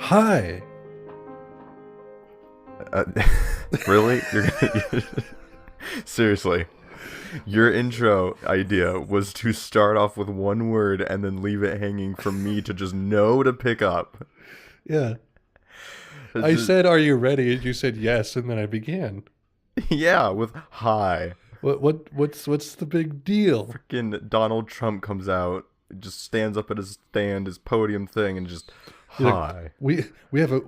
Hi. Uh, really? Seriously? Your intro idea was to start off with one word and then leave it hanging for me to just know to pick up. Yeah. It's I just, said, "Are you ready?" And you said yes, and then I began. yeah, with hi. What's the big deal? Freaking Donald Trump comes out, just stands up at his stand, his podium thing, and just You're like, hi. we have a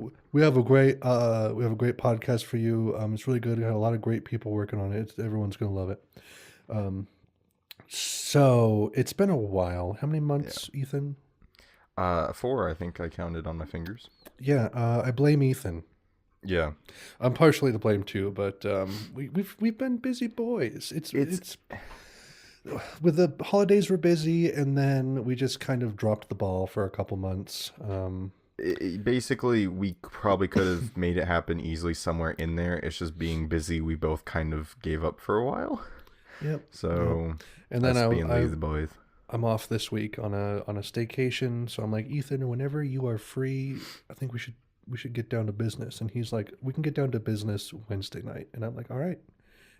great podcast for you. It's really good. We got a lot of great people working on it. Everyone's gonna love it. Um, so it's been a while. How many Yeah. months, Ethan? Four, I think I counted on my fingers. Yeah, I blame Ethan. Yeah. I'm partially to blame too, but we've been busy boys. It's It's with the holidays were busy, and then we just kind of dropped the ball for a couple months. basically we probably could have made it happen easily somewhere in there. It's just being busy. We both kind of gave up for a while. Yep, yep. So And then us I, being I lazy boys. I'm off this week on a staycation, so I'm like, Ethan, whenever you are free, I think we should get down to business. And he's like, we can get down to business Wednesday night, and I'm like, all right.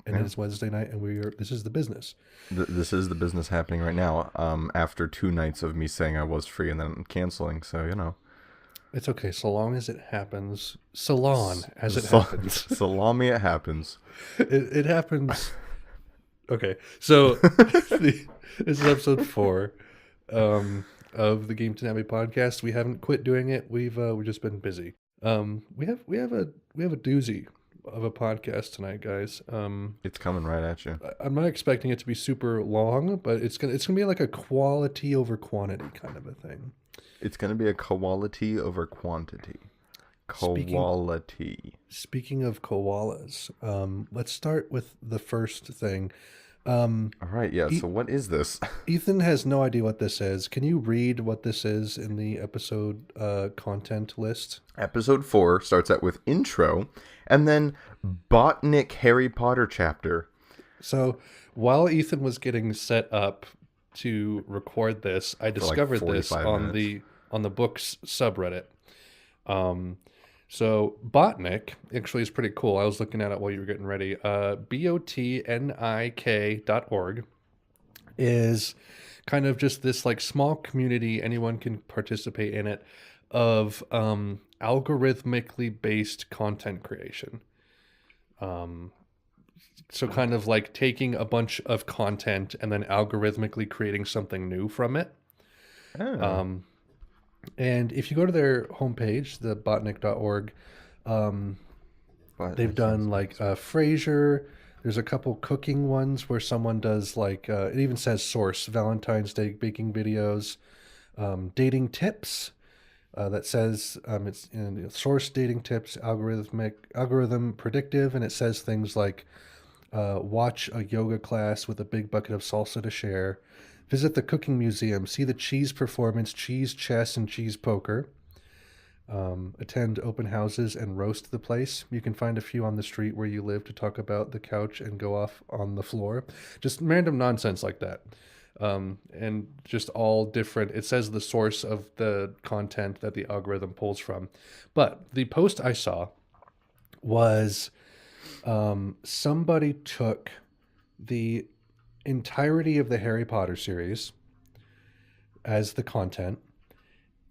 And then Yeah. it's Wednesday night, and this is the business. This is the business happening right now. After 2 nights of me saying I was free and then canceling. So It's okay, so long as it happens. Salon as it so, happens. salami it happens. It happens. Okay, so this is episode 4 of the Game to Navy podcast. We haven't quit doing it. We've just been busy. We have a doozy of a podcast tonight, guys. It's coming right at you. I'm not expecting it to be super long, but it's gonna be like a quality over quantity kind of a thing. It's gonna be a quality over quantity. Speaking Quality. speaking of koalas, let's start with the first thing. All right, yeah. E- So what is this? Ethan has no idea what this is. Can you read what this is in the episode content list? Episode 4 starts out with intro, and then Botanic Harry Potter chapter. So while Ethan was getting set up to record this, I For like discovered this 45 on minutes. the books subreddit. Um, so Botanic actually is pretty cool. I was looking at it while you were getting ready. botnik.org is kind of just this like small community. Anyone can participate in it of algorithmically based content creation. So kind of like taking a bunch of content and then algorithmically creating something new from it. Oh, Um, and if you go to their homepage, the botnik.org, but they've that sounds done like nice. Frasier. There's a couple cooking ones where someone does like, it even says source, Valentine's Day baking videos, dating tips. That says it's source dating tips, algorithm predictive, and it says things like watch a yoga class with a big bucket of salsa to share, visit the cooking museum, see the cheese performance, cheese chess, and cheese poker, attend open houses and roast the place. You can find a few on the street where you live to talk about the couch and go off on the floor. Just random nonsense like that. And just all different. It says the source of the content that the algorithm pulls from. But the post I saw was somebody took the entirety of the Harry Potter series as the content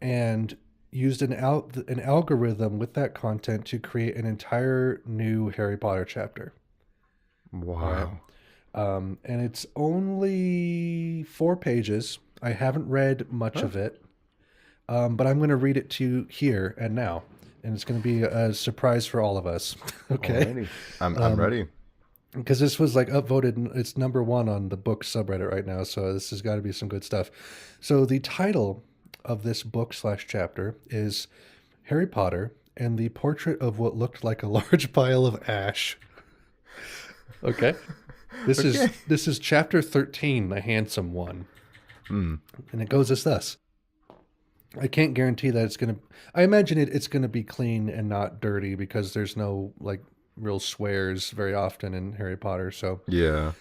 and used an algorithm with that content to create an entire new Harry Potter chapter. All right. Wow. And it's only 4 pages. I haven't read much Huh? of it, but I'm going to read it to you here and now. And it's going to be a surprise for all of us. Okay. Alrighty. I'm ready. Because this was like upvoted, it's number 1 on the book subreddit right now. So this has got to be some good stuff. So the title of this book slash chapter is Harry Potter and the Portrait of What Looked Like a Large Pile of Ash. Okay. This Okay. is chapter 13, the handsome one. Hmm. And it goes as thus. I can't guarantee that it's gonna. I imagine it's gonna be clean and not dirty because there's no like real swears very often in Harry Potter. So Yeah.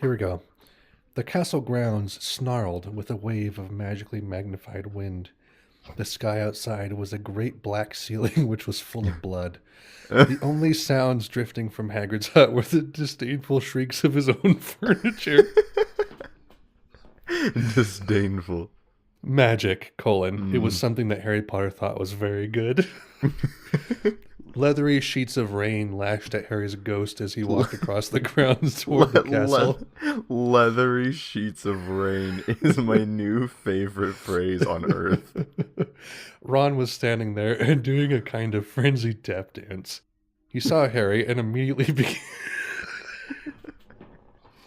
here we go. The castle grounds snarled with a wave of magically magnified wind. The sky outside was a great black ceiling which was full of blood. The only sounds drifting from Hagrid's hut were the disdainful shrieks of his own furniture. Disdainful. Magic, It was something that Harry Potter thought was very good. Leathery sheets of rain lashed at Harry's ghost as he walked across the grounds toward the castle. Leathery sheets of rain is my new favorite phrase on earth. Ron was standing there and doing a kind of frenzied tap dance. He saw Harry and immediately began...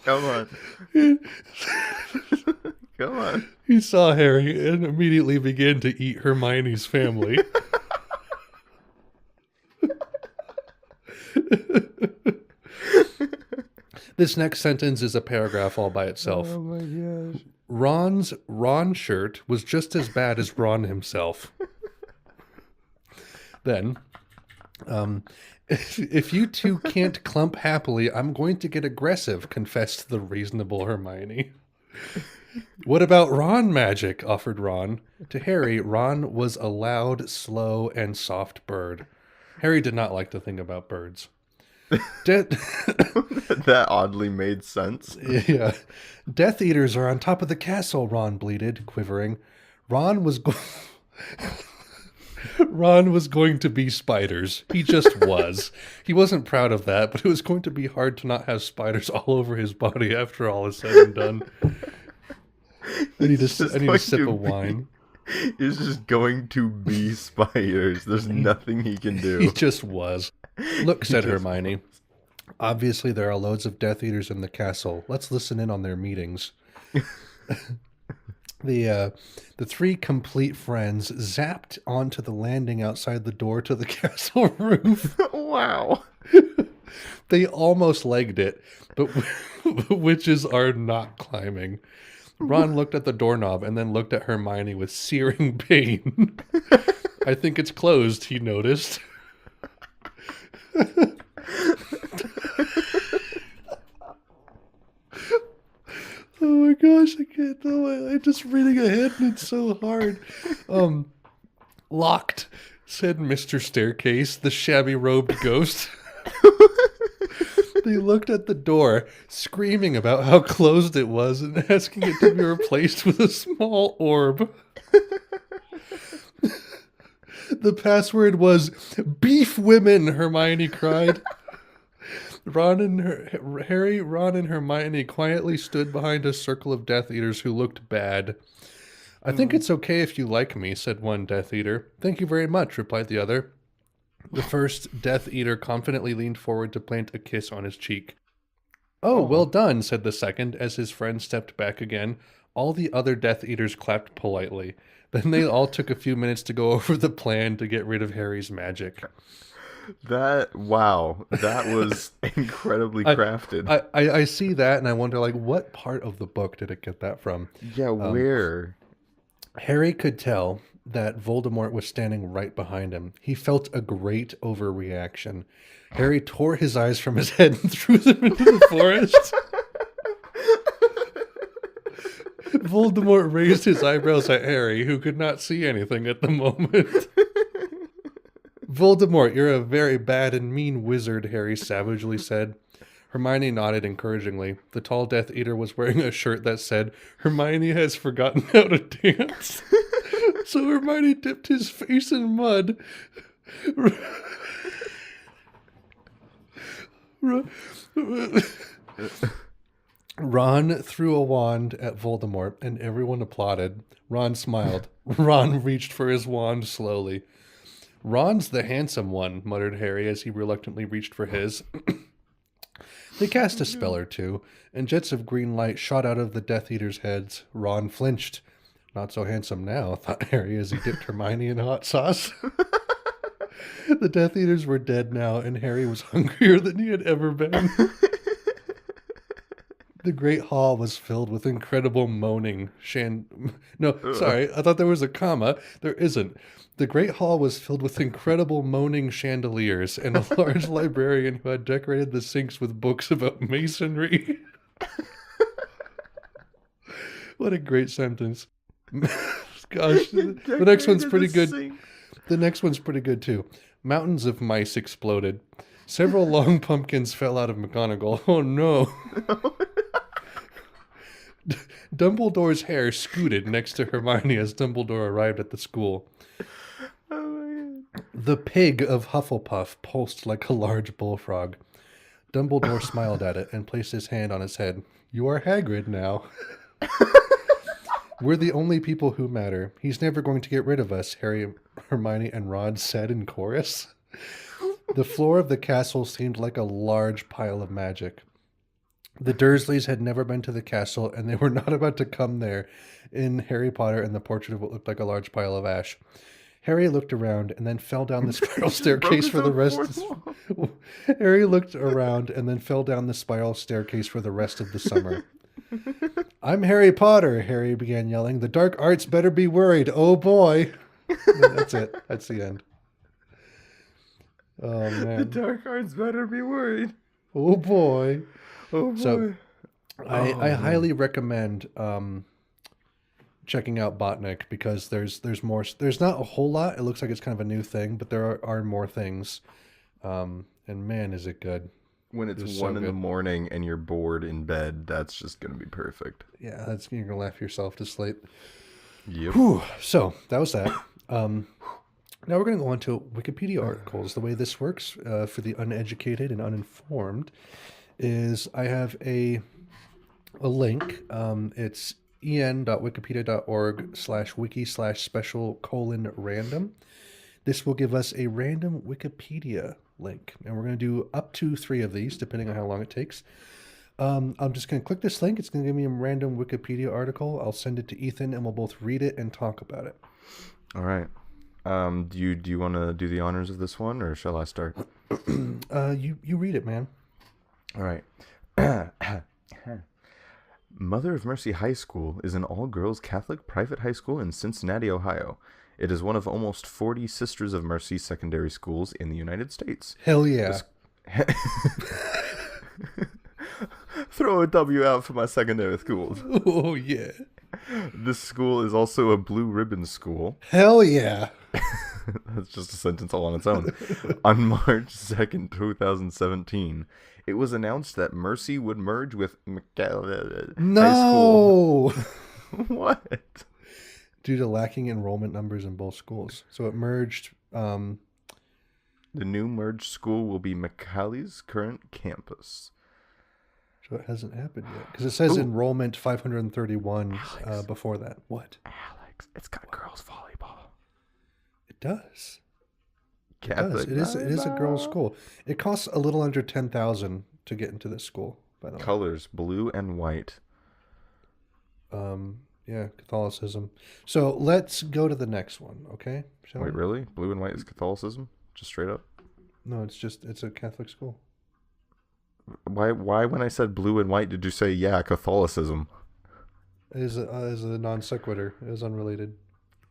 Come on. Come on. He saw Harry and immediately began to eat Hermione's family. This next sentence is a paragraph all by itself. Oh my gosh. Ron's Ron shirt was just as bad as Ron himself. Then, if you two can't clump happily, I'm going to get aggressive, confessed the reasonable Hermione. What about Ron magic? Offered Ron. To Harry, Ron was a loud, slow, and soft bird. Harry did not like to think about birds. That oddly made sense. Yeah. Death Eaters are on top of the castle, Ron bleated, quivering. Ron was going to be spiders. He just was. He wasn't proud of that, but it was going to be hard to not have spiders all over his body after all is said and done. I need to sip of wine. He's just going to be spiders. There's nothing he can do. He just was. Look, said Hermione. Obviously, there are loads of Death Eaters in the castle. Let's listen in on their meetings. The three complete friends zapped onto the landing outside the door to the castle roof. Wow. They almost legged it, but witches are not climbing. Ron looked at the doorknob and then looked at Hermione with searing pain. I think it's closed, he noticed. Oh my gosh, I can't do it. I'm just reading ahead and it's so hard. Locked, said Mr. Staircase, the shabby-robed ghost. They looked at the door, screaming about how closed it was and asking it to be replaced with a small orb. The password was beef women, Hermione cried. Ron and Hermione quietly stood behind a circle of Death Eaters who looked bad. I think it's okay if you like me, said one Death Eater. Thank you very much, replied the other. The first Death Eater confidently leaned forward to plant a kiss on his cheek. Oh, well done, said the second, as his friend stepped back again. All the other Death Eaters clapped politely. Then they all took a few minutes to go over the plan to get rid of Harry's magic. That was incredibly crafted. I see that and I wonder, like, what part of the book did it get that from? Yeah, where? Harry could tell that Voldemort was standing right behind him. He felt a great overreaction. Harry tore his eyes from his head and threw them into the forest. Voldemort raised his eyebrows at Harry, who could not see anything at the moment. Voldemort, you're a very bad and mean wizard, Harry savagely said. Hermione nodded encouragingly. The tall Death Eater was wearing a shirt that said, Hermione has forgotten how to dance. So Hermione dipped his face in mud. Ron threw a wand at Voldemort, and everyone applauded. Ron smiled. Ron reached for his wand slowly. Ron's the handsome one, muttered Harry as he reluctantly reached for his. They cast a spell or two, and jets of green light shot out of the Death Eaters' heads. Ron flinched. Not so handsome now, thought Harry as he dipped Hermione in hot sauce. The Death Eaters were dead now, and Harry was hungrier than he had ever been. The great hall was filled with incredible moaning. Sorry, I thought there was a comma. There isn't. The great hall was filled with incredible moaning chandeliers and a large librarian who had decorated the sinks with books about masonry. What a great sentence. Gosh, the next one's pretty good. The next one's pretty good too. Mountains of mice exploded. Several long pumpkins fell out of McGonagall. Oh no. Dumbledore's hair scooted next to Hermione as Dumbledore arrived at the school. Oh my god. The pig of Hufflepuff pulsed like a large bullfrog. Dumbledore smiled at it and placed his hand on his head. You are Hagrid now. We're the only people who matter. He's never going to get rid of us, Harry, Hermione, and Ron said in chorus. The floor of the castle seemed like a large pile of magic. The Dursleys had never been to the castle, and they were not about to come there in Harry Potter and the Portrait of what looked like a large pile of ash. Harry looked around and then fell down the spiral staircase for the rest of Harry looked around and then fell down the spiral staircase for the rest of the summer. I'm Harry Potter, Harry began yelling. The dark arts better be worried. Oh boy. That's it. That's the end. Oh man. The dark arts better be worried. Oh boy. Oh boy. So I highly recommend checking out Botnik because there's more. There's not a whole lot. It looks like it's kind of a new thing, but there are more things. And man, is it good. When it's 1 in the morning and you're bored in bed, that's just going to be perfect. Yeah, you're going to laugh yourself to sleep. Yep. Whew. So that was that. Now we're going to go on to Wikipedia articles. The way this works for the uneducated and uninformed is I have a link. It's en.wikipedia.org/wiki/special:random. This will give us a random Wikipedia link, and we're going to do up to 3 of these depending on how long it takes. I'm just going to click this link. It's going to give me a random Wikipedia article. I'll send it to Ethan and we'll both read it and talk about it. All right. Do you want to do the honors of this one, or shall I start? You read it, man. All right. Mother of Mercy High School is an all-girls Catholic private high school in Cincinnati, Ohio. It is one of almost 40 Sisters of Mercy secondary schools in the United States. Hell yeah. Throw a W out for my secondary schools. Oh, yeah. This school is also a blue ribbon school. Hell yeah. That's just a sentence all on its own. On March 2nd, 2017, it was announced that Mercy would merge with High School. What? Due to lacking enrollment numbers in both schools. So it merged. The new merged school will be McCally's current campus. So it hasn't happened yet. Because it says enrollment 531 before that. What? Alex, it's got girls volleyball. It does. Catholic. It is a girls' school. It costs a little under $10,000 to get into this school, by the way. Colors, blue and white. Yeah, Catholicism. So let's go to the next one, okay? Wait, really? Blue and white is Catholicism? Just straight up? No, it's a Catholic school. Why when I said blue and white did you say Catholicism? It is a non sequitur. It is unrelated.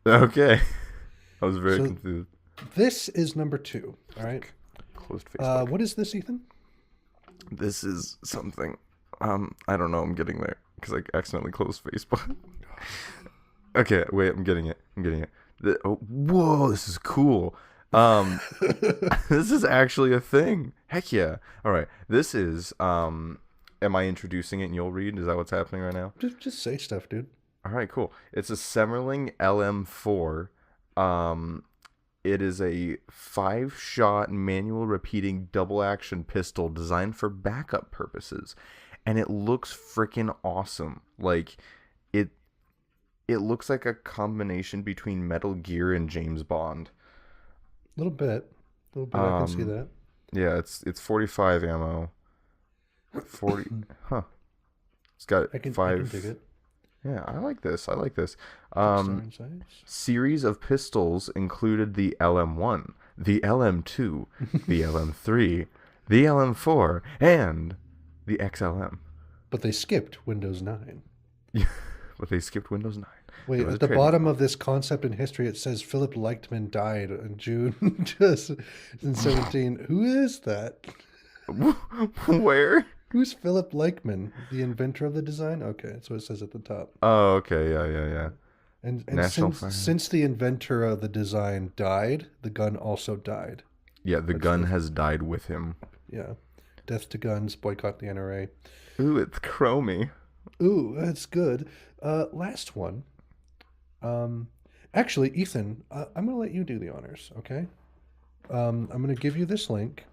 Okay. I was very confused. This is number 2, all right? Closed Facebook. What is this, Ethan? This is something. I don't know. I'm getting there because I accidentally closed Facebook. Okay, wait. I'm getting it. Whoa, this is cool. This is actually a thing. Heck yeah. All right. This is. Am I introducing it and you'll read? Is that what's happening right now? Just say stuff, dude. All right, cool. It's a Summerling LM4. It is a 5-shot manual repeating double action pistol designed for backup purposes, and it looks freaking awesome. Like it looks like a combination between Metal Gear and James Bond. A little bit. I can see that. Yeah, it's 45 ammo. 40. Huh. It's got I can 5. dig it. Yeah, I like this. Series of pistols included the LM1, the LM2, the LM3, the LM4, and the XLM. But they skipped Windows 9. But they skipped Windows 9. Wait, at the bottom of this concept in history, it says Philip Leichtman died in June 2017. Who is that? Where? Who's Philip Leichtman? The inventor of the design? Okay, that's what it says at the top. Oh, okay. Yeah. And National since Fire. since the inventor of the design died, the gun also died. Yeah, the That's gun the has died with him. yeah. Death to guns, boycott the NRA. Ooh, it's chromy. Ooh, that's good. Last one. Um, actually, Ethan, I'm gonna let you do the honors. Okay. I'm gonna give you this link.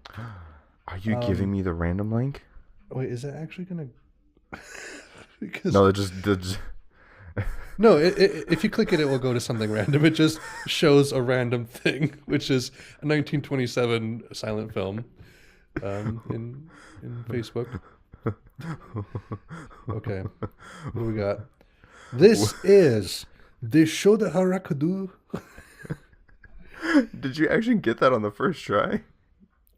Are you giving Um, me the random link? wait, is it actually gonna? Because No, it just no, if you click it, it will go to something random. It just shows a random thing, which is a 1927 silent film in Facebook. Okay, what do we got? This is the show the Harakadu. Did you actually get that on the first try?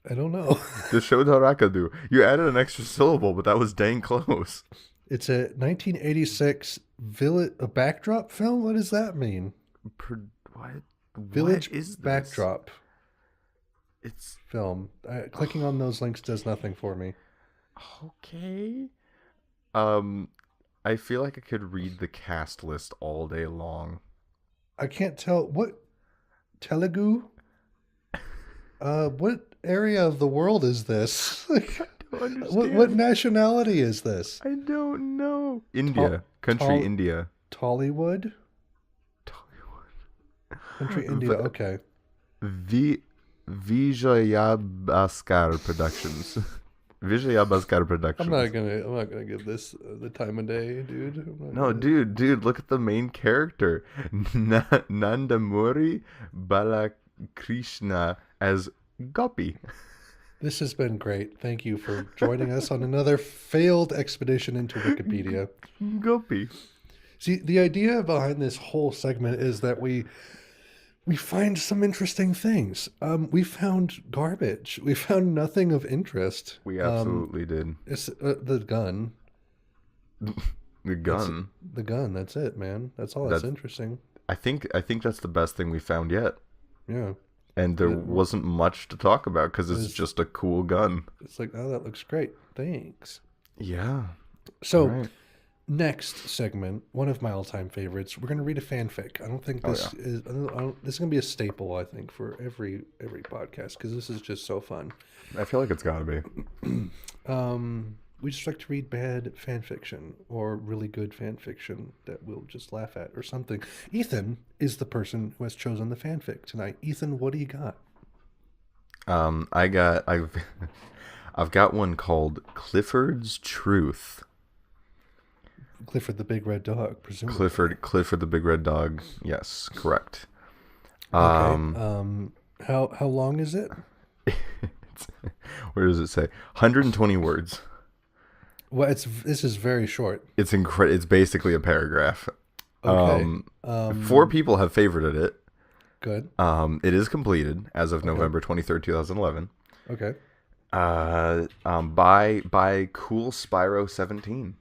I don't know. The Shodarakadu. You added an extra syllable, but that was dang close. It's a 1986 village a backdrop film. What does that mean? What? Village What is this? backdrop It's film. Clicking on those links does nothing for me. okay. I feel like I could read the cast list all day long. I can't tell what Telugu. What area of the world is this? I don't what understand. nationality is this? I don't know. India. Country Tol- India. Tollywood? Country India. V- Okay. Vijayabhaskar Productions. Vijayabhaskar Productions. I'm not gonna give this the time of day, dude. No, dude, look at the main character. Nandamuri Balakrishna as Gopi. This has been great. Thank you for joining us on another failed expedition into Wikipedia. Gopi. See, the idea behind this whole segment is that we find some interesting things. We found garbage. We found nothing of interest. We absolutely did. It's the gun. The gun. The gun. That's it, man. That's all that's interesting. I think that's the best thing we found yet. Yeah. And there wasn't much to talk about because it's just a cool gun. It's like, oh, that looks great. Thanks. Yeah. So, next segment, one of my all-time favorites. We're going to read a fanfic. I don't think this is. This is going to be a staple, I think, for every podcast because this is just so fun. I feel like it's got to be. We just like to read bad fan fiction or really good fan fiction that we'll just laugh at or something. Ethan is the person who has chosen the fanfic tonight. Ethan, what do you got? I've got one called Clifford's Truth. Clifford the Big Red Dog, presumably. Clifford the Big Red Dog. Yes, correct. Okay. How long is it? Where does it say? 120 words. Well, this is very short. It's It's basically a paragraph. Okay. 4 people have favorited it. Good. It is completed as of November 23rd, 2011. Okay. By Cool Spyro 17.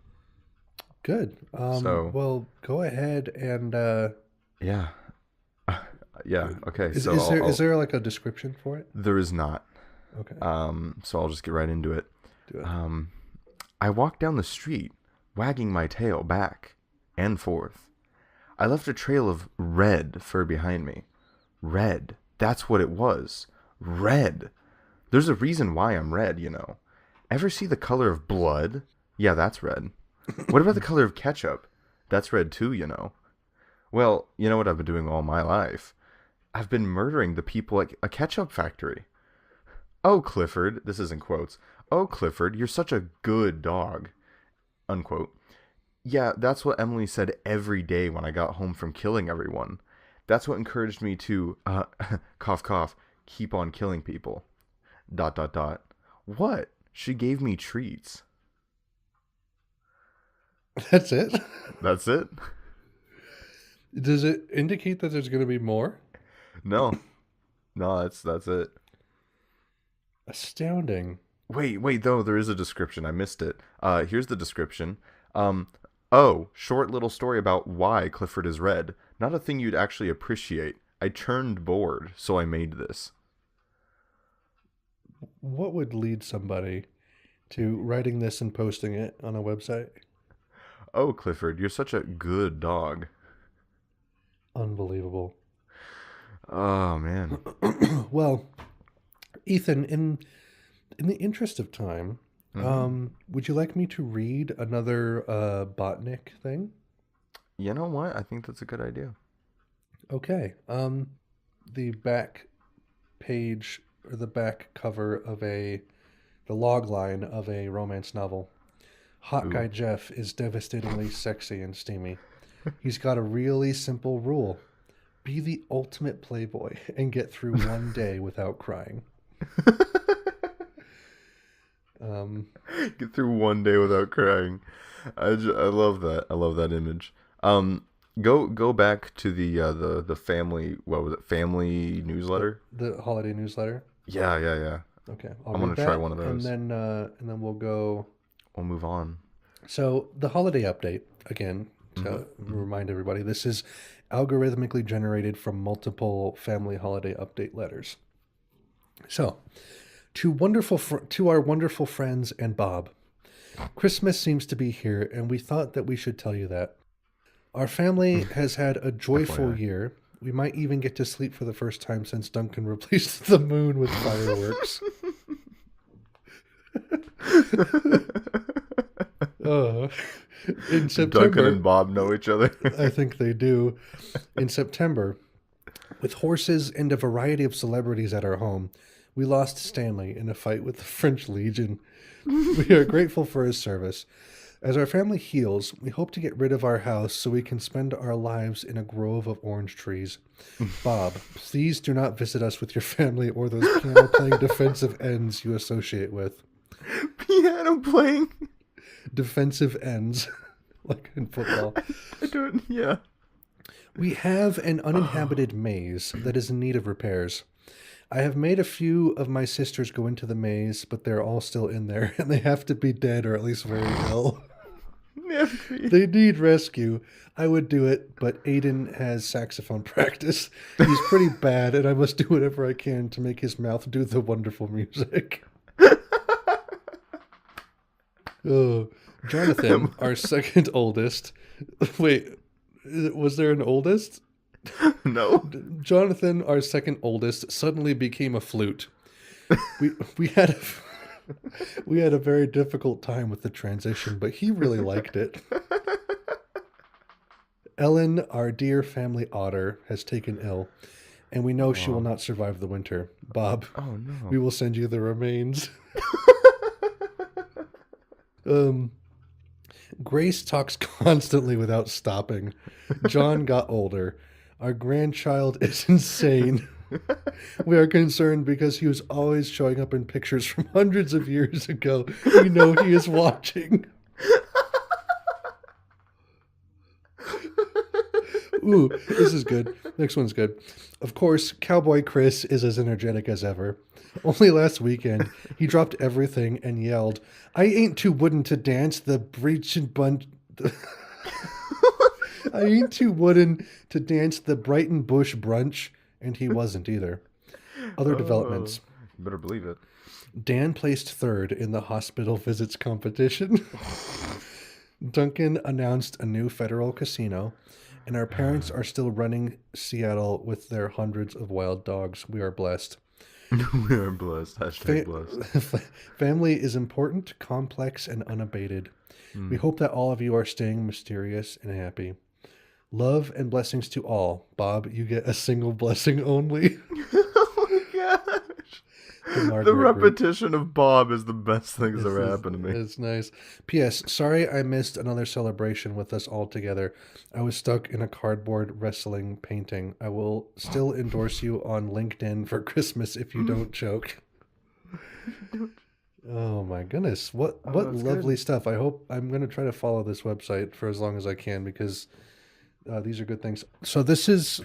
Good. Well, go ahead and. Yeah. Yeah. Okay. Is there like a description for it? There is not. Okay. So I'll just get right into it. Do it. I walked down the street, wagging my tail back and forth. I left a trail of red fur behind me. Red. That's what it was. Red. There's a reason why I'm red, you know. Ever see the color of blood? Yeah, that's red. What about the color of ketchup? That's red too, you know. Well, you know what I've been doing all my life? I've been murdering the people at a ketchup factory. Oh, Clifford, this is in quotes. Oh, Clifford, you're such a good dog. Unquote. Yeah, that's what Emily said every day when I got home from killing everyone. That's what encouraged me to, cough, cough, keep on killing people. ... What? She gave me treats. That's it? That's it? Does it indicate that there's going to be more? No. No, that's it. Astounding. Wait, though, there is a description. I missed it. Here's the description. Short little story about why Clifford is red. Not a thing you'd actually appreciate. I turned bored, so I made this. What would lead somebody to writing this and posting it on a website? Oh, Clifford, you're such a good dog. Unbelievable. Oh man. Well, Ethan, in the interest of time, Hmm. would you like me to read another Botnik thing? You know what? I think that's a good idea. Okay. The back page or the back cover of the log line of a romance novel. Hot Ooh. guy Jeff is devastatingly sexy and steamy. He's got a really simple rule: be the ultimate playboy and get through one day without crying. Um, Get through one day without crying. I love that. I love that image. Um, go back to the family. What was it? Family the newsletter. the holiday newsletter. Yeah, yeah, yeah. Okay, I'll I'm read gonna try that, one of those. and then we'll go. We'll move on. So the holiday update again Hmm. to Hmm. remind everybody, this is algorithmically generated from multiple family holiday update letters. So to our wonderful friends and Bob, Christmas seems to be here, and we thought that we should tell you that our family has had a joyful FYI. year. We might even get to sleep for the first time since Duncan replaced the moon with fireworks. uh, in Do Duncan September, and Bob know each other? I think they do. In September, with horses and a variety of celebrities at our home, we lost Stanley in a fight with the French Legion. We are grateful for his service. As our family heals, we hope to get rid of our house so we can spend our lives in a grove of orange trees. Bob, please do not visit us with your family or those piano playing defensive ends you associate with. Piano playing. Defensive ends, like in football. I don't. Yeah. We have an uninhabited maze that is in need of repairs. I have made a few of my sisters go into the maze, but they're all still in there, and they have to be dead or at least very ill. They need rescue. I would do it, but Aiden has saxophone practice. He's pretty bad, and I must do whatever I can to make his mouth do the wonderful music. Oh, Jonathan, our second oldest. Wait, was there an oldest? No. Jonathan, our second oldest, suddenly became a flute. We had we had a very difficult time with the transition, but he really liked it. Ellen, our dear family otter, has taken ill, and we know she will Oh. not survive the winter. Bob, Oh we no. will send you the remains. Um, Grace talks constantly without stopping. John got older. Our grandchild is insane. We are concerned because he was always showing up in pictures from hundreds of years ago. We know he is watching. Ooh, this is good. Next one's good. Of course, Cowboy Chris is as energetic as ever. Only last weekend, he dropped everything and yelled, I ain't too wooden to dance the breach and bunch. I ain't too wooden to dance the Brighton Bush brunch. And he wasn't either. Other Oh. developments. You better believe it. Dan placed third in the hospital visits competition. Duncan announced a new federal casino, and our parents are still running Seattle with their hundreds of wild dogs. We are blessed. We are blessed. Hashtag Fa- blessed. Family is important, complex, and unabated. We Mm. hope that all of you are staying mysterious and happy. Love and blessings to all. Bob, you get a single blessing only. Oh my gosh. The The Margaret group. repetition of Bob is the best thing that's This ever is happened to me. it's nice. P.S. Sorry I missed another celebration with us all together. I was stuck in a cardboard wrestling painting. I will still endorse you on LinkedIn for Christmas if you don't choke. Oh my goodness. What Oh, that's lovely good. stuff. I hope I'm going to try to follow this website for as long as I can because these are good things. So this is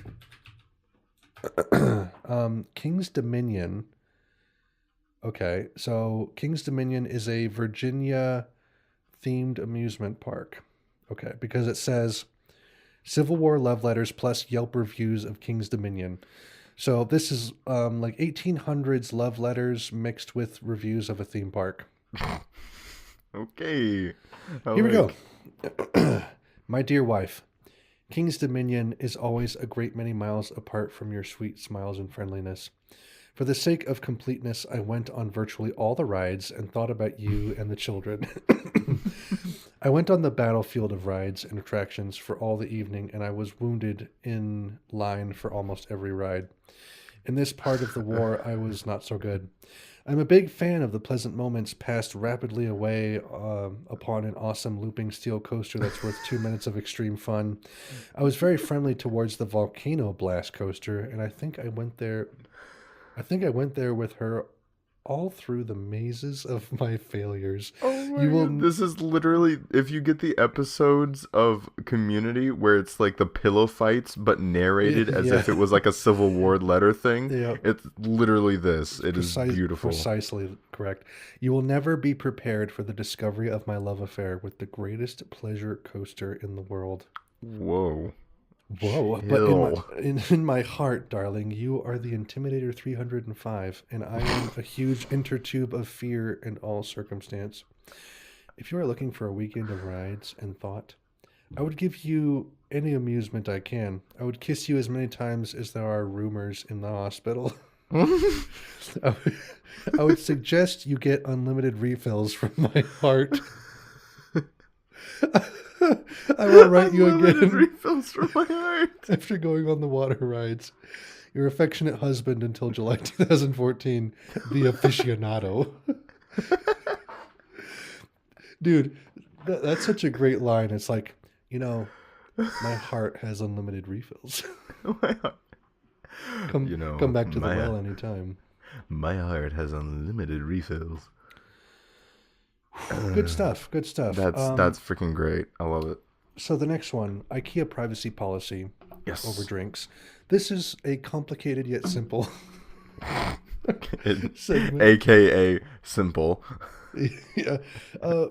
King's Dominion. Okay, so King's Dominion is a Virginia themed amusement park. Okay, because it says Civil War love letters plus Yelp reviews of King's Dominion. So this is like 1800s love letters mixed with reviews of a theme park. Okay. I Here we go. like. My dear wife, King's Dominion is always a great many miles apart from your sweet smiles and friendliness. For the sake of completeness, I went on virtually all the rides and thought about you and the children. I went on the battlefield of rides and attractions for all the evening, and I was wounded in line for almost every ride. In this part of the war, I was not so good. I'm a big fan of the pleasant moments passed rapidly away upon an awesome looping steel coaster that's worth 2 minutes of extreme fun. I was very friendly towards the volcano blast coaster, and I think I went there. I think I went there with her all through the mazes of my failures. Oh my You will. god, this is literally, if you get the episodes of Community where it's like the pillow fights but narrated as Yeah. if it was like a Civil War letter thing, Yeah. it's literally this. It is beautiful. Precisely correct. You will never be prepared for the discovery of my love affair with the greatest pleasure coaster in the world. Whoa. Whoa, Chill. but in my heart, darling, you are the Intimidator 305, and I am a huge intertube of fear in all circumstance. If you are looking for a weekend of rides and thought, I would give you any amusement I can. I would kiss you as many times as there are rumors in the hospital. I would, I would suggest you get unlimited refills from my heart. I will write you Unlimited again refills from my heart. after going on the water rides. Your affectionate husband until July 2014, the aficionado. Dude, that's such a great line. It's like, my heart has unlimited refills. My heart. Come back to the my- well anytime. My heart has unlimited refills. Good stuff. Good stuff. That's freaking great. I love it. So the next one, IKEA privacy policy Yes. over drinks. This is a complicated yet simple segment. AKA simple. Yeah.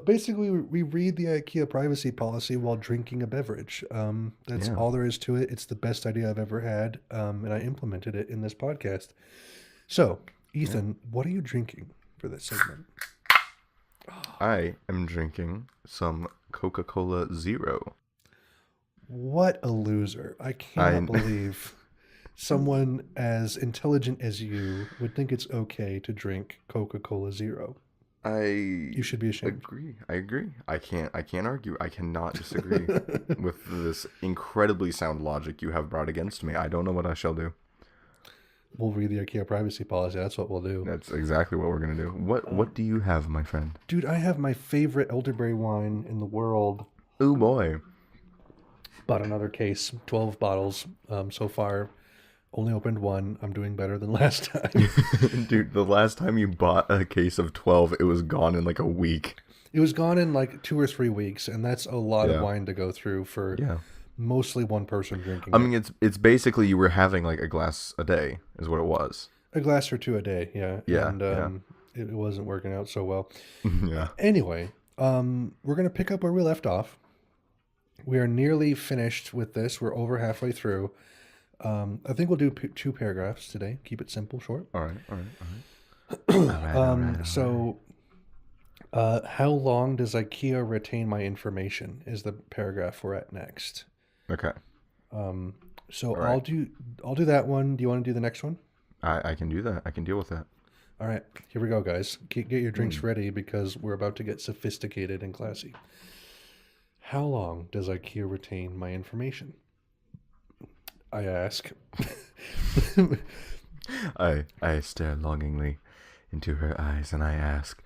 Basically, we read the IKEA privacy policy while drinking a beverage. That's Yeah. all there is to it. It's the best idea I've ever had, and I implemented it in this podcast. So, Ethan, what are you drinking for this segment? I am drinking some Coca-Cola Zero. What a loser. I cannot believe someone as intelligent as you would think it's okay to drink Coca-Cola Zero. You should be ashamed. I agree. I can't argue. I cannot disagree with this incredibly sound logic you have brought against me. I don't know what I shall do. We'll read the IKEA privacy policy. That's what we'll do. That's exactly what we're going to do. What do you have, my friend? Dude, I have my favorite elderberry wine in the world. Oh boy. Bought another case, 12 bottles so far. Only opened one. I'm doing better than last time. Dude, the last time you bought a case of 12, it was gone in like a week. It was gone in like 2 or 3 weeks, and that's a lot Yeah. of wine to go through for Yeah. mostly one person drinking. I mean, it's basically you were having like a glass a day is what it was. A glass or two a day, yeah. Yeah, And yeah. It wasn't working out so well. Yeah. Anyway, we're going to pick up where we left off. We are nearly finished with this. We're over halfway through. I think we'll do 2 paragraphs today. Keep it simple, short. All right. So, how long does IKEA retain my information is the paragraph we're at next. Okay. So All right. I'll do that one. Do you want to do the next one? I can do that. I can deal with that. All right, here we go, guys. Get your drinks ready because we're about to get sophisticated and classy. How long does IKEA retain my information? I ask. I stare longingly into her eyes and I ask,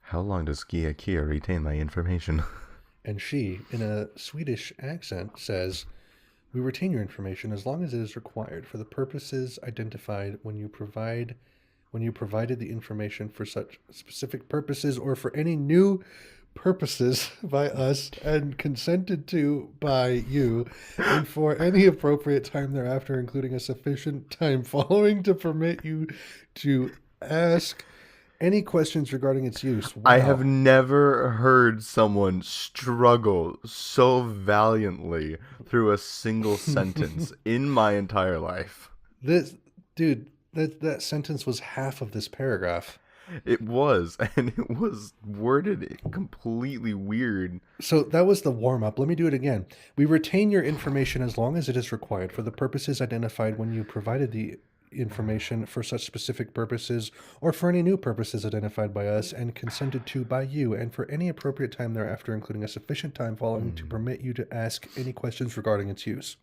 how long does IKEA retain my information? And she, in a Swedish accent, says, "We retain your information as long as it is required for the purposes identified when you provided the information for such specific purposes or for any new purposes by us and consented to by you, and for any appropriate time thereafter, including a sufficient time following to permit you to ask any questions regarding its use." Wow. I have never heard someone struggle so valiantly through a single sentence in my entire life. This dude, that sentence was half of this paragraph. It was, and it was worded completely weird. So that was the warm-up. Let me do it again. We retain your information as long as it is required for the purposes identified when you provided the information for such specific purposes or for any new purposes identified by us and consented to by you, and for any appropriate time thereafter, including a sufficient time following to permit you to ask any questions regarding its use.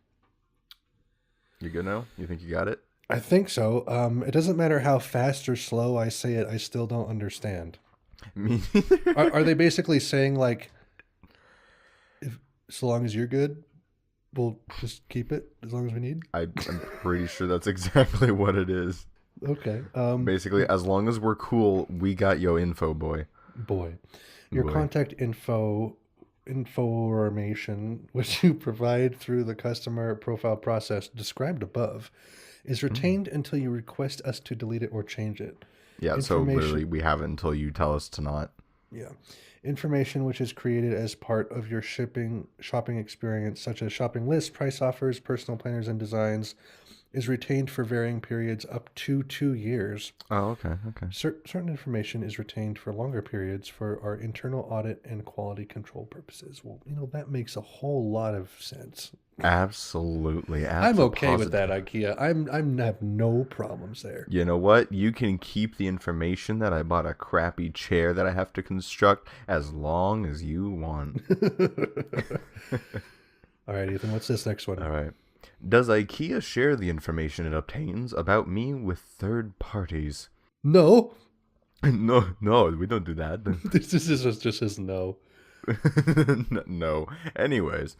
You good now? You think you got it? I think so. It doesn't matter how fast or slow I say it, I still don't understand. Me neither. Are they basically saying, like, if so long as you're good, we'll just keep it as long as we need? I'm pretty sure that's exactly what it is. Okay. Basically, as long as we're cool, we got yo info, boy. Your Boy. contact information, which you provide through the customer profile process described above, is retained until you request us to delete it or change it. Yeah, so literally we have it until you tell us to not. Yeah. Information which is created as part of your shopping experience, such as shopping lists, price offers, personal planners, and designs, is retained for varying periods up to 2 years. Oh, okay. Certain information is retained for longer periods for our internal audit and quality control purposes. Well, that makes a whole lot of sense. Absolutely. I'm okay with that, IKEA. I'm have no problems there. You know what? You can keep the information that I bought a crappy chair that I have to construct as long as you want. All right, Ethan, what's this next one? All right. Does IKEA share the information it obtains about me with third parties? No. No, we don't do that. This is just as no. No. Anyways,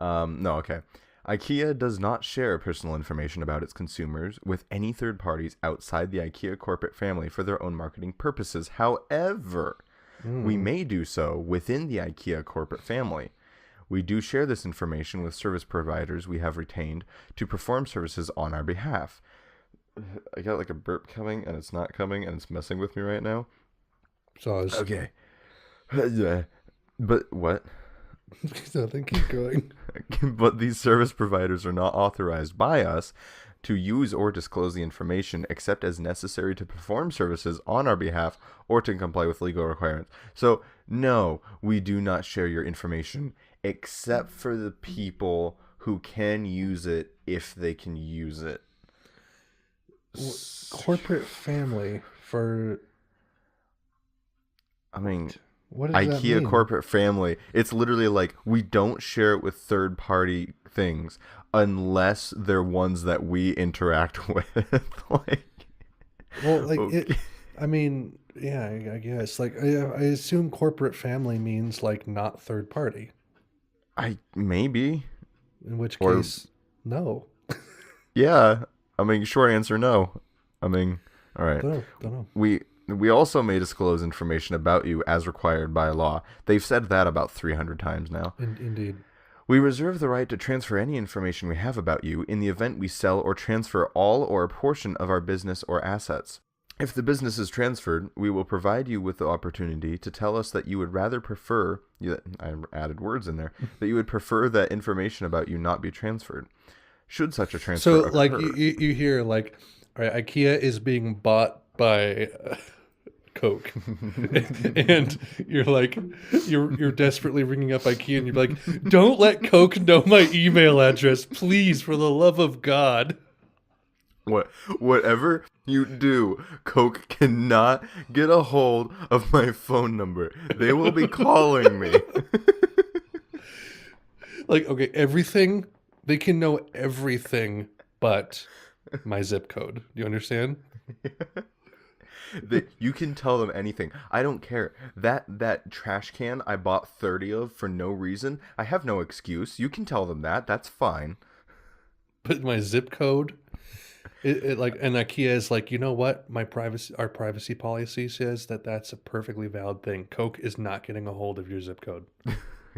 no, okay. IKEA does not share personal information about its consumers with any third parties outside the IKEA corporate family for their own marketing purposes. However, we may do so within the IKEA corporate family. We do share this information with service providers we have retained to perform services on our behalf. I got like a burp coming, and it's not coming, and it's messing with me right now. So Okay. But what? Nothing, keep going. But these service providers are not authorized by us to use or disclose the information except as necessary to perform services on our behalf or to comply with legal requirements. So, no, we do not share your information except for the people who can use it if they can use it. Corporate family for... I mean... What does that IKEA mean? corporate family. It's literally like we don't share it with third party things unless they're ones that we interact with. Okay. I mean, yeah, I guess. Like, I assume corporate family means like not third party. Maybe. In which case, no. Yeah. I mean, short answer, no. I mean, all right. Don't know. We also may disclose information about you as required by law. They've said that about 300 times now. Indeed. We reserve the right to transfer any information we have about you in the event we sell or transfer all or a portion of our business or assets. If the business is transferred, we will provide you with the opportunity to tell us that you would rather prefer, I added words in there, that you would prefer that information about you not be transferred. Should such a transfer occur. Like, you hear, like, all right, IKEA is being bought by... Coke, and you're like, you're desperately ringing up IKEA, and you're like, don't let Coke know my email address, please, for the love of God. Whatever you do, Coke cannot get a hold of my phone number. They will be calling me. Like, okay, everything, they can know everything but my zip code. Do you understand? You can tell them anything. I don't care. That trash can I bought 30 of for no reason. I have no excuse. You can tell them that. That's fine. But my zip code, it like, and IKEA is like, you know what? Our privacy policy says that that's a perfectly valid thing. Coke is not getting a hold of your zip code.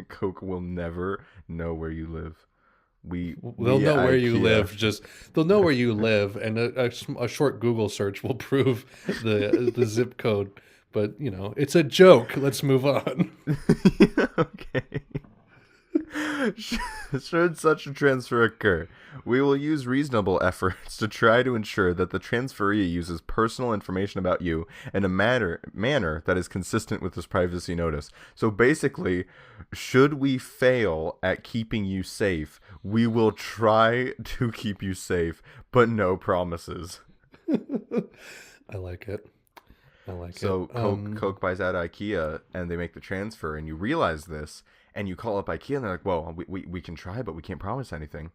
Coke will never know where you live. They'll know where you live. They'll know where you live, and a short Google search will prove the zip code. But it's a joke. Let's move on. Okay. Should such a transfer occur, we will use reasonable efforts to try to ensure that the transferee uses personal information about you in a manner that is consistent with this privacy notice. So basically, should we fail at keeping you safe, we will try to keep you safe, but no promises. I like it. I like So it. Coke buys out IKEA, and they make the transfer, and you realize this, and you call up IKEA, and they're like, "Well, we can try, but we can't promise anything."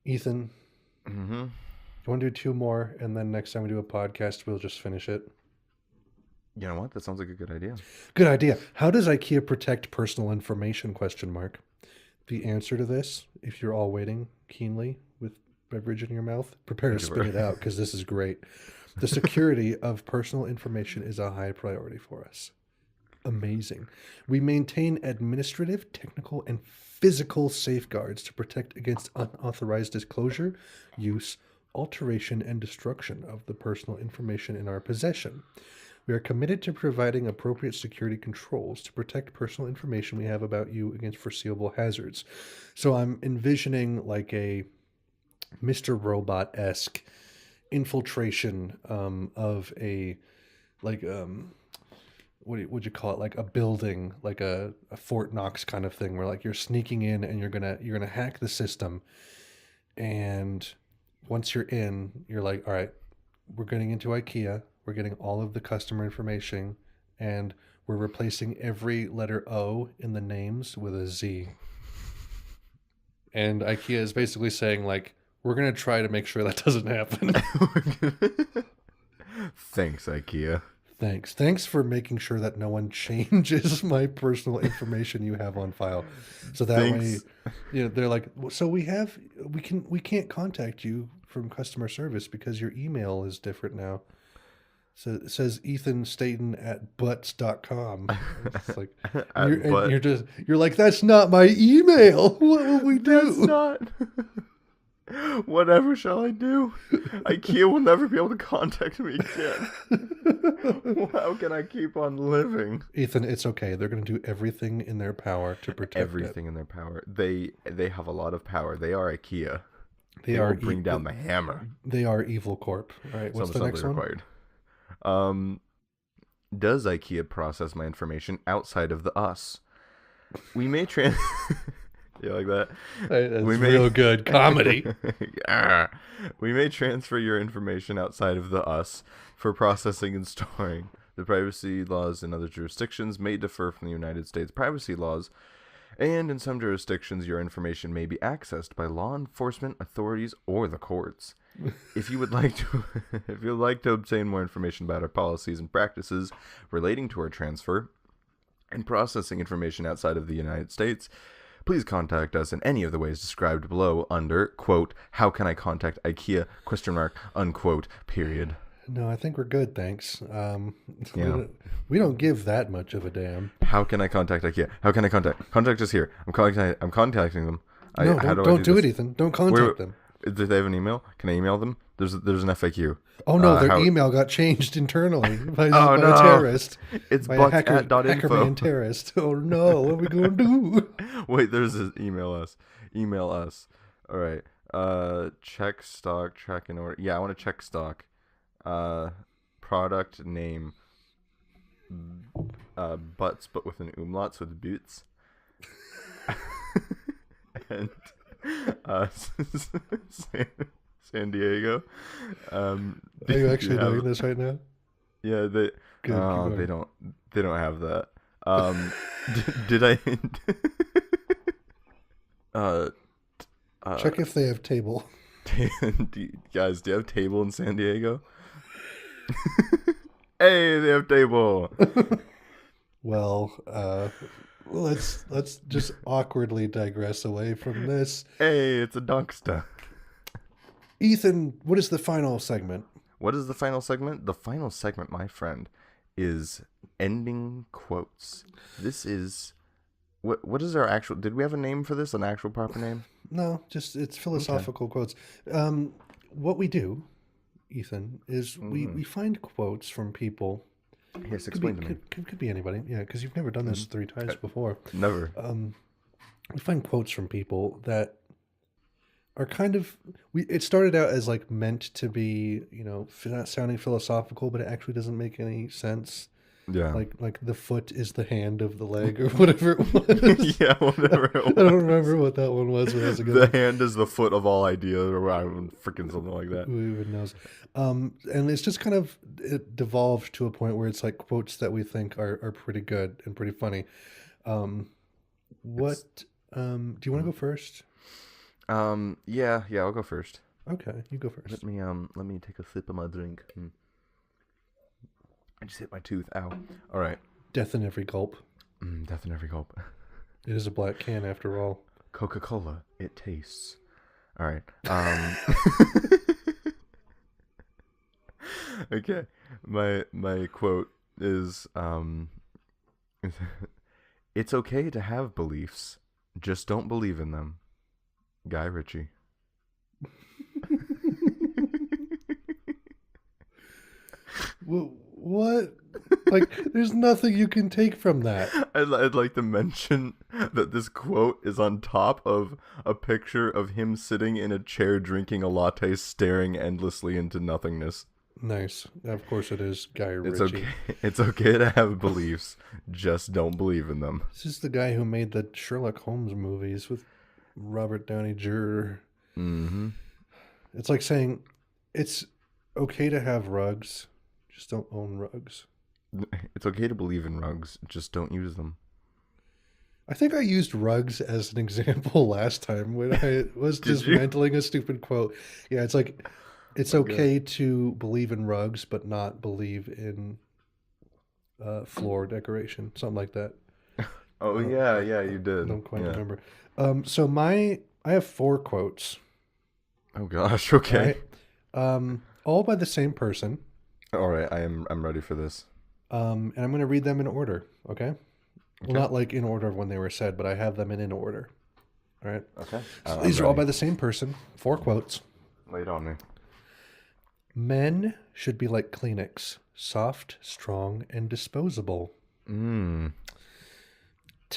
Ethan, Mm-hmm. you want to do two more, and then next time we do a podcast, we'll just finish it. You know what? That sounds like a good idea. Good idea. How does IKEA protect personal information? Question mark. The answer to this, if you're all waiting keenly with beverage in your mouth, prepare to spit it out because this is great. The security of personal information is a high priority for us. Amazing. We maintain administrative, technical, and physical safeguards to protect against unauthorized disclosure, use, alteration, and destruction of the personal information in our possession. We are committed to providing appropriate security controls to protect personal information we have about you against foreseeable hazards. So I'm envisioning like a Mr. Robot-esque infiltration of a like what would you call it, like a building, like a Fort Knox kind of thing, where like you're sneaking in and you're gonna hack the system, and once you're in, you're like, all right, we're getting into IKEA, we're getting all of the customer information, and we're replacing every letter O in the names with a Z. And IKEA is basically saying like, we're gonna try to make sure that doesn't happen. Thanks, IKEA. Thanks for making sure that no one changes my personal information you have on file. So that way, they're like, so we can't contact you from customer service because your email is different now. So it says Ethan Staten at butts.com. It's like, you're like, that's not my email. What will we do? That's not. Whatever shall I do? IKEA will never be able to contact me again. How can I keep on living? Ethan, it's okay. They're going to do everything in their power to protect everything it. in their power. They have a lot of power. They are IKEA. They will bring down the hammer. They are Evil Corp. All right, what's the next one? Required. Does IKEA process my information outside of the us? We may You like that? That's real good comedy. We may transfer your information outside of the us for processing and storing. The privacy laws in other jurisdictions may differ from the United States privacy laws, and in some jurisdictions, your information may be accessed by law enforcement authorities or the courts. If you would like to obtain more information about our policies and practices relating to our transfer and processing information outside of the United States, please contact us in any of the ways described below under, quote, how can I contact IKEA, question mark, unquote, period. No, I think we're good, thanks. We don't give that much of a damn. How can I contact IKEA? How can I contact us here? I'm contacting them. No, don't do it, Ethan. Don't contact them. Do they have an email? Can I email them? There's an FAQ. Oh no, their email got changed internally by a terrorist. It's by a hackerman terrorist. Oh no, what are we gonna do? Wait, there's an email us. All right. Check stock, track in order. Yeah, I want to check stock. Product name. Butts, but with an umlaut, so it's boots. And San Diego. Are you actually doing this right now? Yeah, they don't have that. Did I check if they have table. Guys, do you have table in San Diego? Hey, they have table. Well, let's just awkwardly digress away from this. Hey, it's a dunkster. Ethan, what is the final segment? What is the final segment? The final segment, my friend, is ending quotes. This is what is our actual? Did we have a name for this? An actual proper name? No, just it's philosophical quotes. What we do, Ethan, is we find quotes from people Yes, explain to me. Could be anybody. Yeah, because you've never done this 3 times before. Never. We find quotes from people that are kind of it started out as like meant to be, not sounding philosophical, but it actually doesn't make any sense. Yeah. Like the foot is the hand of the leg or whatever it was. Yeah, whatever it was. I don't remember what that one was when I was a The kid. hand is the foot of all ideas, or freaking something like that. Who even knows? And it's just kind of it devolved to a point where it's like quotes that we think are pretty good and pretty funny. What do you want to go first? Yeah, I'll go first. Okay, you go first. Let me take a sip of my drink. I just hit my tooth. Ow. All right. Death in every gulp. Death in every gulp. It is a black can after all. Coca-Cola. It tastes. All right. Okay. My quote is it's okay to have beliefs, just don't believe in them. Guy Ritchie. What? Like, there's nothing you can take from that. I'd like to mention that this quote is on top of a picture of him sitting in a chair drinking a latte, staring endlessly into nothingness. Nice. Of course it is Guy Ritchie. It's okay. It's okay to have beliefs, just don't believe in them. This is the guy who made the Sherlock Holmes movies with Robert Downey Jr. Mm-hmm. It's like saying it's okay to have rugs, just don't own rugs. It's okay to believe in rugs, just don't use them. I think I used rugs as an example last time when I was dismantling a stupid quote. Yeah, it's like it's okay to believe in rugs, but not believe in floor decoration, something like that. Oh yeah, you did. Don't quite remember. So I have 4 quotes. Oh gosh, okay. Right? All by the same person. All right, I'm ready for this. And I'm going to read them in order, okay? Well, not like in order of when they were said, but I have them in order. All right? Okay. So these are all by the same person. 4 quotes. Lay it on me. Men should be like Kleenex, soft, strong, and disposable. To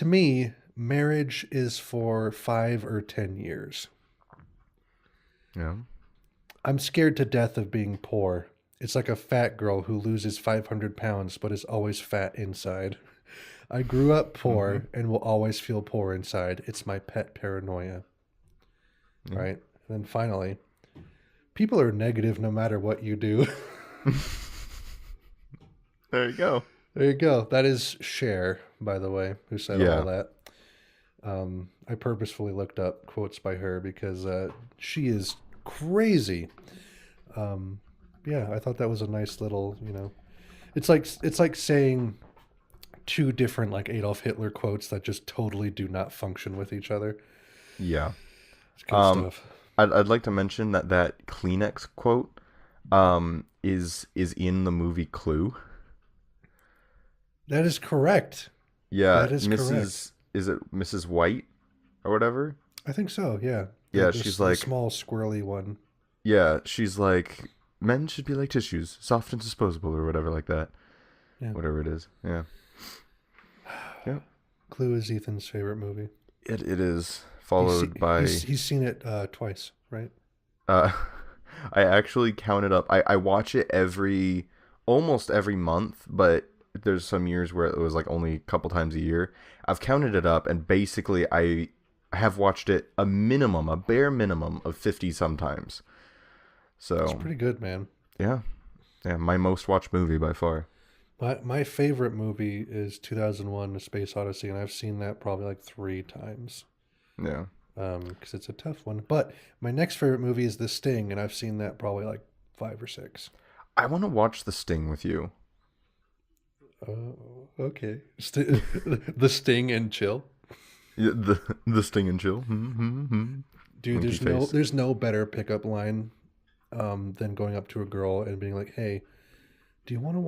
me, marriage is for 5 or 10 years. Yeah. I'm scared to death of being poor. It's like a fat girl who loses 500 pounds but is always fat inside. I grew up poor and will always feel poor inside. It's my pet paranoia. Right? And then finally, people are negative no matter what you do. There you go. There you go. That is Cher, by the way, who said all that. I purposefully looked up quotes by her because she is crazy. Yeah, I thought that was a nice little, it's like saying 2 different like Adolf Hitler quotes that just totally do not function with each other. Yeah. It's good stuff. I'd like to mention that Kleenex quote is in the movie Clue. That is correct. Yeah, that is correct. Is it Mrs. White or whatever? I think so, yeah. Yeah, she's like the small squirrely one. Yeah, she's like, men should be like tissues, soft and disposable, or whatever like that. Yeah. Whatever it is. Yeah. Yeah. Clue is Ethan's favorite movie. It is followed by. He's seen it twice, right? I actually counted up. I watch it almost every month, but there's some years where it was like only a couple times a year. I've counted it up, and basically I have watched it a bare minimum of 50 sometimes. So it's pretty good, man. Yeah, my most watched movie by far. My favorite movie is 2001: A Space Odyssey, and I've seen that probably like 3 times. Yeah. Because it's a tough one. But my next favorite movie is The Sting, and I've seen that probably like 5 or 6. I want to watch The Sting with you. Okay. The Sting and chill. Yeah, the Sting and chill. Dude, there's no better pickup line than going up to a girl and being like, "Hey, do you want to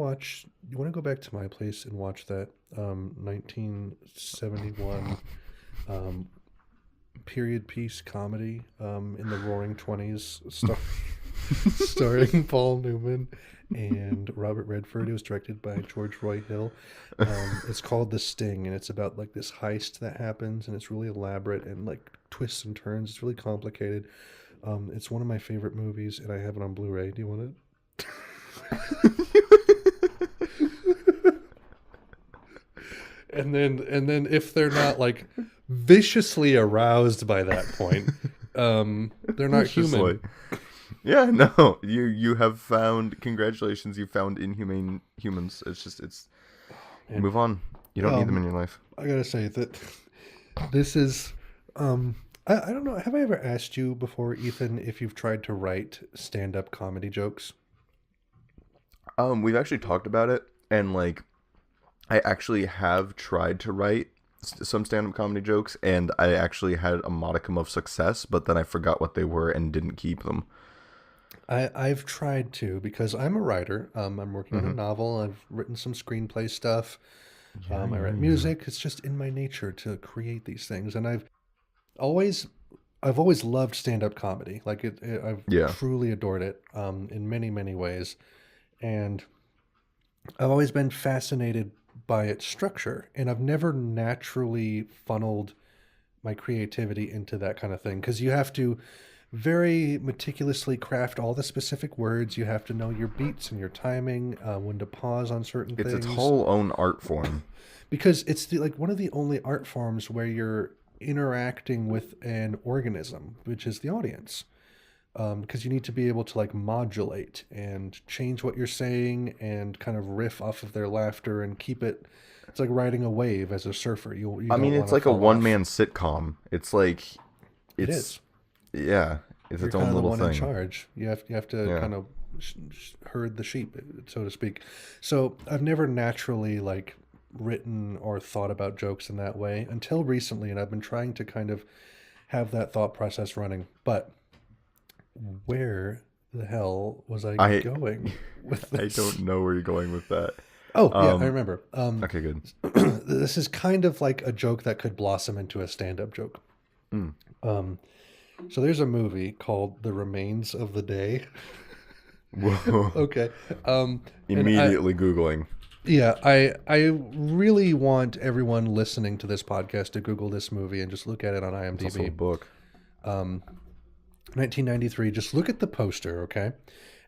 go back to my place and watch that 1971 period piece comedy in the Roaring 20s stuff?" starring Paul Newman and Robert Redford. It was directed by George Roy Hill. It's called The Sting, and it's about like this heist that happens, and it's really elaborate and like twists and turns. It's really complicated. It's one of my favorite movies, and I have it on Blu-ray. Do you want it? And then if they're not like viciously aroused by that point, they're not It's just human. yeah, no, you have found. Congratulations, you found inhumane humans. It's And move on. You don't need them in your life. I gotta say that this is I don't know, have I ever asked you before, Ethan, if you've tried to write stand-up comedy jokes? We've actually talked about it, and like, I actually have tried to write some stand-up comedy jokes, and I actually had a modicum of success, but then I forgot what they were and didn't keep them. I've tried to, because I'm a writer. I'm working on a Mm-hmm. novel. I've written some screenplay stuff. Yeah, I yeah, write yeah. music. It's just in my nature to create these things, and always I've always loved stand-up comedy. Like I've Yeah. truly adored it in many many ways, and I've always been fascinated by its structure, and I've never naturally funneled my creativity into that kind of thing because you have to very meticulously craft all the specific words. You have to know your beats and your timing, when to pause on certain It's its things, whole own art form. because it's like one of the only art forms where you're interacting with an organism, which is the audience. Because you need to be able to like modulate and change what you're saying and kind of riff off of their laughter and keep it. It's like riding a wave as a surfer. You I don't mean, want it's to like a fall off. one-man sitcom. It's like, It it's, is. yeah, it's You're its kind own of the little one in thing. charge. You have to Yeah. kind of herd the sheep, so to speak. So I've never naturally like written or thought about jokes in that way until recently, and I've been trying to kind of have that thought process running. But where the hell was I I going with I this? don't know where you're going with that. Oh yeah, I Um, remember. okay, good. This is kind of like a joke that could blossom into a stand-up joke. Mm. Um, so there's a movie called The Remains of the Day. Whoa. Okay. And Immediately Googling. I really want everyone listening to this podcast to Google this movie and just look at it on It's also a IMDb. book. 1993. Just look at the poster, okay?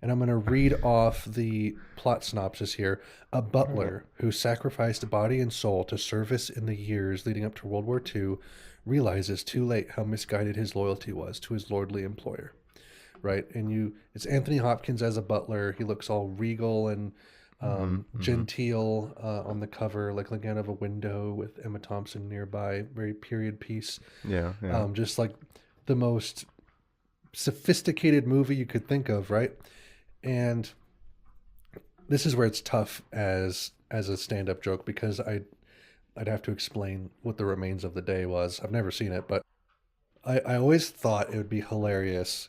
And I'm going to read off the plot synopsis here. A butler who sacrificed body and soul to service in the years leading up to World War II realizes too late how misguided his loyalty was to his lordly employer. Right? And it's Anthony Hopkins as a butler. He looks all regal and Hmm, hmm. genteel on the cover, like looking out of a window with Emma Thompson nearby. Very period piece. Yeah, yeah. Just like the most sophisticated movie you could think of, right? And this is where it's tough as a stand-up joke because I'd have to explain what The Remains of the Day was. I've never seen it, but I always thought it would be hilarious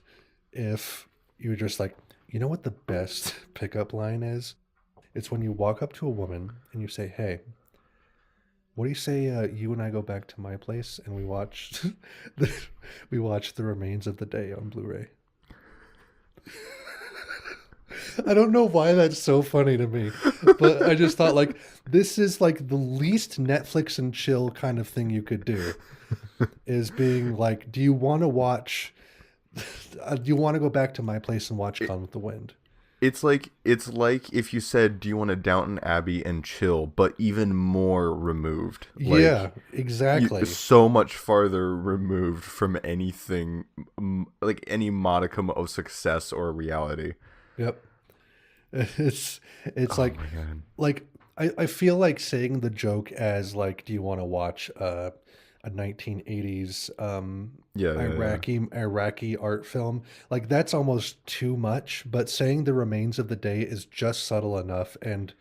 if you were just like, you know what the best pickup line is? It's when you walk up to a woman and you say, "Hey, what do you say? You and I go back to my place and we watch, the, we watch The Remains of the Day on Blu-ray." I don't know why that's so funny to me, but I just thought like this is like the least Netflix and chill kind of thing you could do is being like, do you want to watch? Do you want to go back to my place and watch It, Gone with the Wind? it's like if you said, "Do you want to Downton Abbey and chill?" but even more removed. Yeah, Like exactly. so much farther removed from anything, like any modicum of success or reality. Yep. It's Oh like my god. like I feel like saying the joke as like, do you want to watch a 1980s Yeah, yeah, yeah. Iraqi art film? Like that's almost too much, but saying The Remains of the Day is just subtle enough and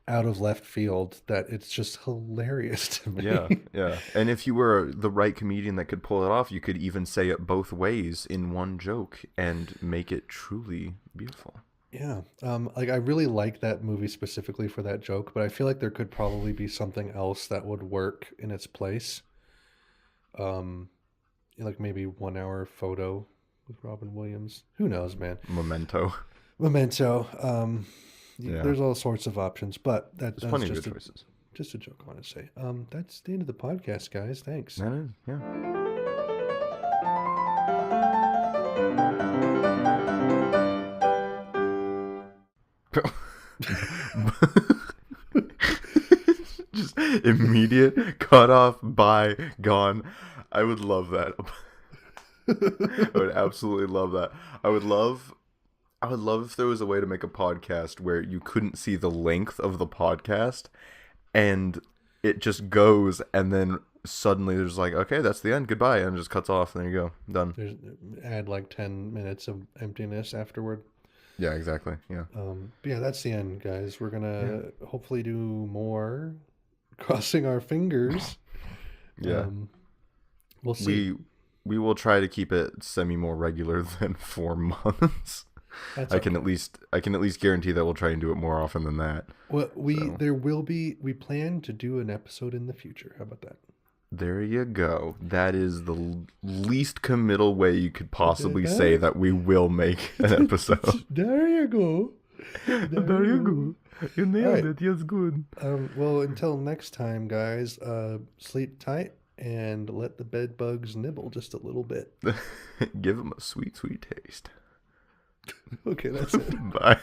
out of left field that it's just hilarious to Yeah, me. yeah. And if you were the right comedian that could pull it off, you could even say it both ways in one joke and make it truly beautiful. Yeah. Like I really like that movie specifically for that joke, but I feel like there could probably be something else that would work in its place. Um, like maybe 1 hour photo. with Robin Williams. Who knows, man? Memento. Yeah. There's all sorts of options, but that's Plenty of just good choices. just a joke I want to say. That's the end of the podcast, guys. Thanks. That is, yeah. Just immediate cut off, bye, gone. I would love that. I would absolutely love that. I would love if there was a way to make a podcast where you couldn't see the length of the podcast and it just goes, and then suddenly there's like, okay, that's the end, goodbye, and it just cuts off, and there you go, done. Add like 10 minutes of emptiness afterward. Yeah, exactly. Yeah. But yeah, that's the end, guys. We're gonna hopefully do more. Crossing our fingers. Yeah. We'll see. We will try to keep it more regular than 4 months. I can at least guarantee that we'll try and do it more often than that. Well, we plan to do an episode in the future. How about that? There you go. That is the least committal way you could possibly say that we will make an episode. There you go. There you go. You nailed it. Yes, good. Well, until next time, guys, sleep tight and let the bed bugs nibble just a little bit. Give them a sweet, sweet taste. Okay, that's it. Bye.